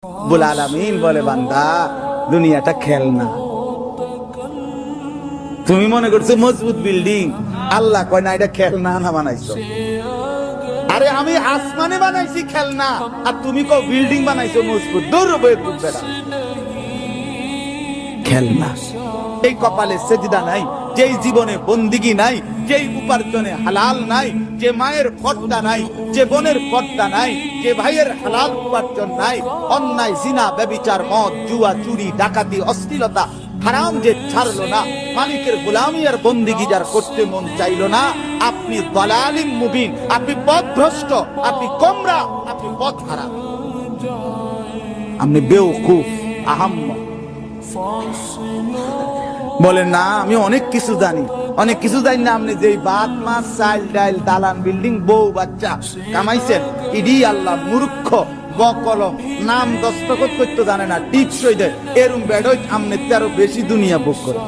রব্বুল আলামিন বলে, বান্দা দুনিয়াটা খেলনা। তুমি মনে করছো মজবুত বিল্ডিং, আল্লাহ কয় না এটা খেলনা না বানাইছো। আরে আমি আসমানে বানাইছি খেলনা, আর তুমি কো বিল্ডিং বানাইছো মজবুত। দূর বয়ে বুঝবে না, খেলনা। এই কপালে সেজদা নাই, যেই জীবনে বন্দিগি নাই, যেই উপার্জনে হালাল নাই, যে মায়ের পর্দা নাই, যে বোনের পর্দা নাই, যে ভাইয়ের হালাল উপার্জন নাই, অন্যায় জিনা ব্যভিচার মদ জুয়া চুরি ডাকাতি অশ্লীলতা হারাম যে ছাড়লো না, মালিকের গোলামি আর বন্দিগি যার করতে মন চাইলো না, আপনি দালালিম মুবিন, আপনি পথভ্রষ্ট, আপনি গোমরা, আপনি পথ হারা, আপনি বেওকুফ আহাম্মক। বলেন না আমি অনেক কিছু জানি, অনেক কিছু জানি না। আপনি যে ভাত মাছ চাল ডাইল দালান বিল্ডিং বউ বাচ্চা কামাইছেন, ইডি আল্লাহ মূর্খ বকলম নাম দস্তখত করতে জানে না, টিপসই দেয়, এরম বেড়ই আমনে আরো বেশি দুনিয়া ভোগ করে।